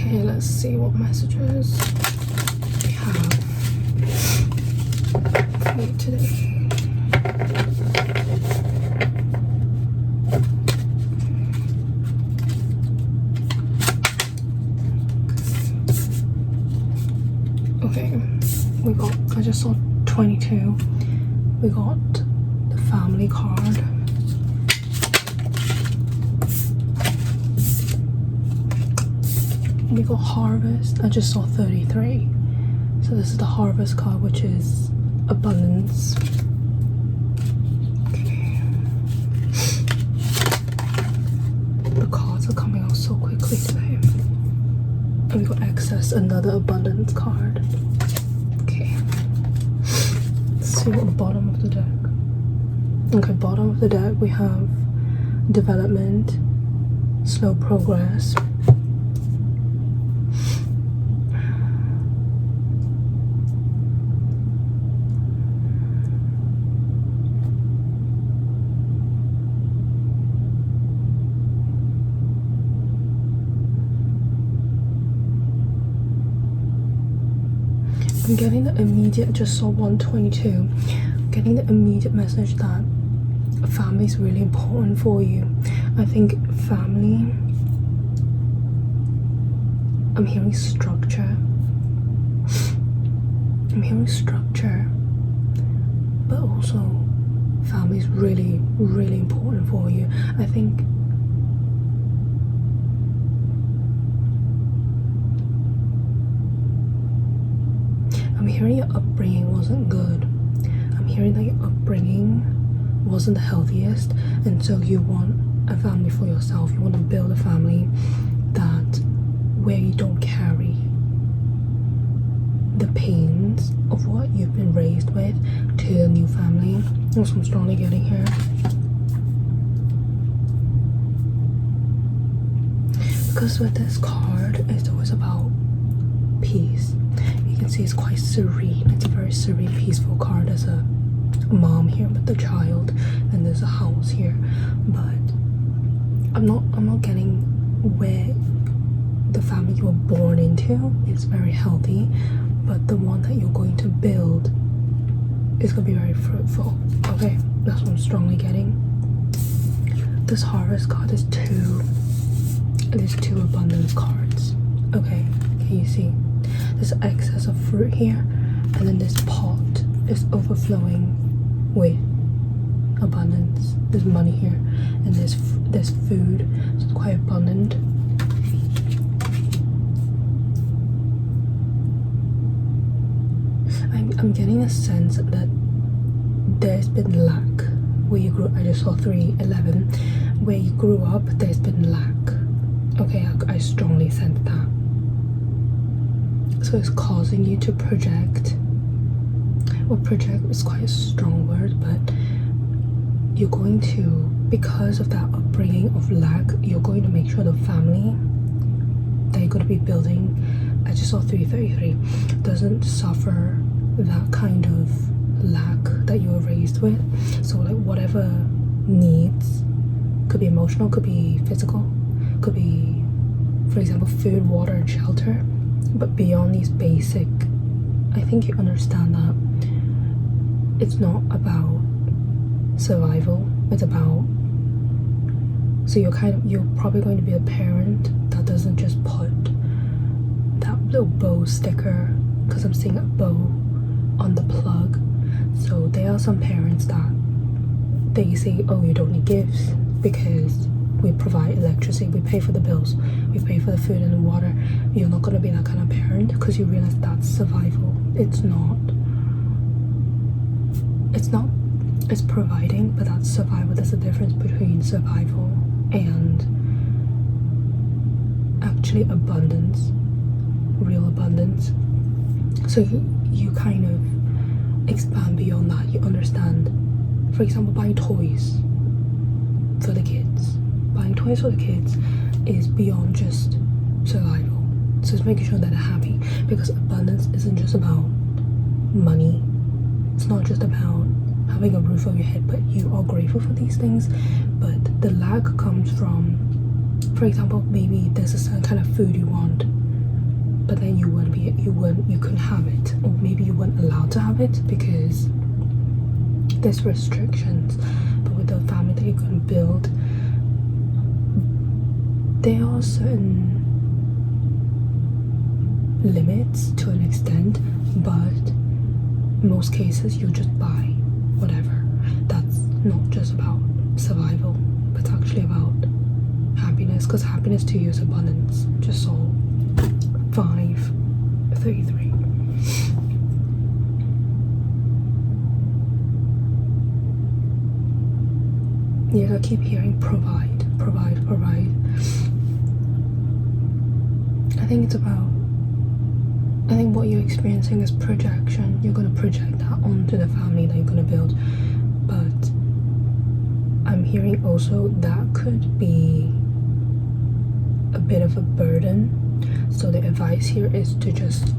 Okay, let's see what messages we have for you today. Okay, we got, I just saw 22. We got the family card. We got harvest. I just saw 33. So this is the harvest card, which is abundance. Okay. The cards are coming out so quickly today. And we got excess, another abundance card. Okay. Let's see what the bottom of the deck. Okay, bottom of the deck we have development, slow progress. I'm getting the immediate, just saw 122. I'm getting the immediate message that family is really important for you. I think family, I'm hearing structure. I'm hearing structure, but also family is really, really important for you. I think I'm hearing your upbringing wasn't good. I'm hearing that your upbringing wasn't the healthiest, and so you want a family for yourself. You want to build a family that where you don't carry the pains of what you've been raised with to a new family. That's what I'm strongly getting here. Because with this card, it's always about peace. You can see it's quite serene. It's a very serene, peaceful card. There's a mom here with the child, and there's a house here. But I'm not getting where the family you were born into is very healthy, but the one that you're going to build is going to be very fruitful. Okay, that's what I'm strongly getting. This harvest card is there's two abundance cards. Okay, can you see? There's excess of fruit here, and then this pot is overflowing with abundance. There's money here, and there's food, so it's quite abundant. I'm getting a sense that there's been lack where you grew. I just saw 311. Where you grew up, there's been lack. Okay, I strongly sense that. So it's causing you to project. Well, project is quite a strong word, but you're going to, because of that upbringing of lack, you're going to make sure the family that you're going to be building, I just saw 333, doesn't suffer that kind of lack that you were raised with. So like whatever needs, could be emotional, could be physical, could be, for example, food, water, and shelter. But beyond these basic, I think you understand that it's not about survival, it's about, so you're probably going to be a parent that doesn't just put that little bow sticker, because I'm seeing a bow on the plug. So there are some parents that they say, oh, you don't need gifts because we provide electricity, we pay for the bills, we pay for the food and the water. You're not going to be that kind of parent, because you realize that's survival. It's providing, but that's survival. There's a difference between survival and actually abundance, real abundance. So you kind of expand beyond that. You understand, for example, buying toys for the kids. Buying toys for the kids is beyond just survival. So it's making sure that they're happy, because abundance isn't just about money. It's not just about having a roof over your head, but you are grateful for these things. But the lack comes from, for example, maybe there's a certain kind of food you want, then you couldn't have it, or maybe you weren't allowed to have it because there's restrictions. But with the family that you're going to build, there are certain limits to an extent, but in most cases you'll just buy whatever. That's not just about survival, but it's actually about happiness, because happiness to you is abundance. Just saw 5:33. Yes, I keep hearing provide. I think what you're experiencing is projection. You're going to project that onto the family that you're going to build. But I'm hearing also that could be a bit of a burden. So the advice here is to just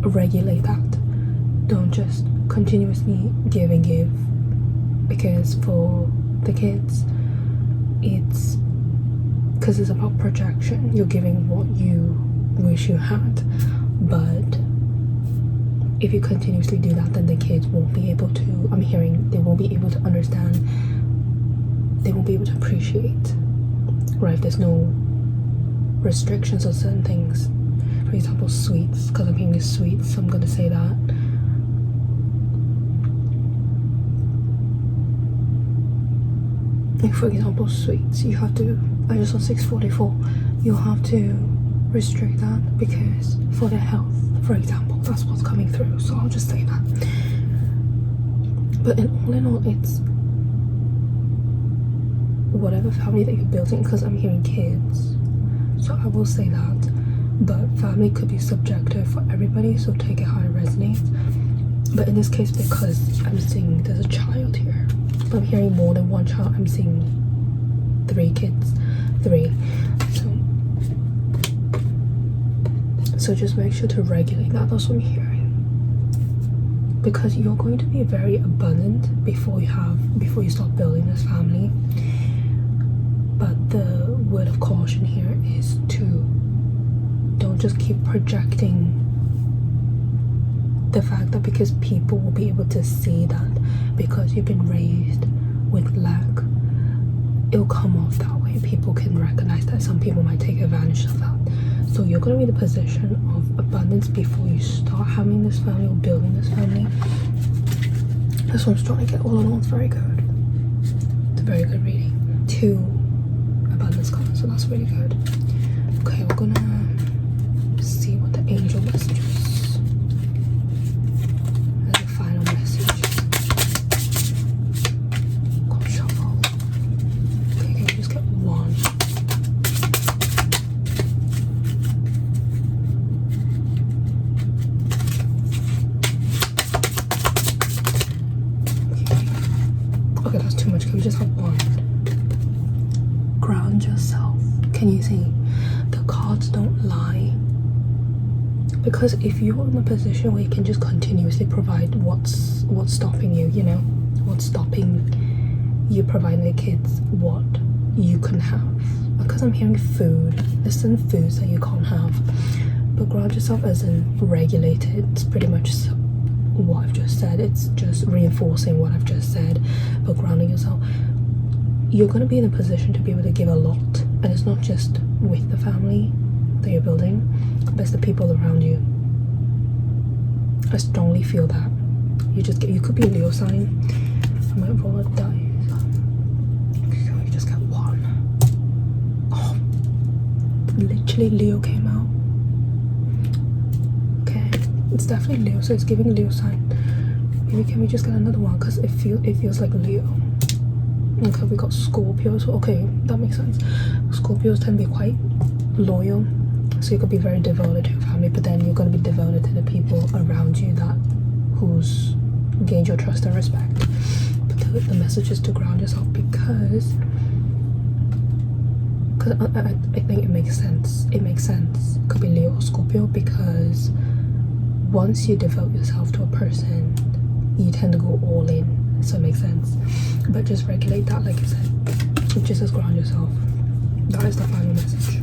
regulate that. Don't just continuously give and give, because for the kids, it's about projection. You're giving what you wish you had, but if you continuously do that, then the kids won't be able to, I'm hearing, they won't be able to understand, they won't be able to appreciate, right? There's no restrictions on certain things. For example, sweets, because I'm hearing sweets, so I'm going to say that. Like for example, sweets, you have to, I just saw 644, you have to restrict that because for their health, for example, that's what's coming through. So I'll just say that. But all in all, it's whatever family that you're building, because I'm hearing kids, so I will say that. But family could be subjective for everybody, so take it how it resonates. But in this case, because I'm seeing there's a child here, but I'm hearing more than one child. I'm seeing 3 kids, 3. So just make sure to regulate that. That's what I'm hearing, because you're going to be very abundant before you start building this family. But the word of caution here is to don't just keep projecting the fact that because people will be able to see that because you've been raised with lack, it'll come off that way. People can recognize that. Some people might take advantage of that. So you're going to be in the position of abundance before you start having this family or building this family. That's what I'm trying to get. All in all, it's very good. It's a very good reading. 2 abundance cards, so that's really good. Okay, we're gonna see what the angel messages and the final message. Go shuffle. Okay, can we just get 1? Okay, that's too much. Can we just have 1? Ground yourself. Can you see? The cards don't lie. Because if you're in a position where you can just continuously provide, what's stopping you, you know? What's stopping you providing the kids what you can have? Because I'm hearing food. There's some foods that you can't have. But ground yourself as in regulated. It's pretty much what I've just said. It's just reinforcing what I've just said. But grounding yourself, you're going to be in a position to be able to give a lot. And it's not just with the family that you're building, but it's the people around you. I strongly feel that. You could be a Leo sign. I might roll a dice. Okay, you just get 1. Oh, literally Leo came out. Okay, it's definitely Leo, so it's giving Leo sign. Maybe can we just get another one, because it feels like Leo. Okay, we got Scorpios. Okay, that makes sense. Scorpios tend to be quite loyal, so you could be very devoted to your family, but then you're going to be devoted to the people around you who's gained your trust and respect. But the message is to ground yourself, because I think it makes sense. It makes sense. It could be Leo or Scorpio, because once you devote yourself to a person, you tend to go all in. So it makes sense. But just regulate that, like I said. Just as ground yourself. That is the final message.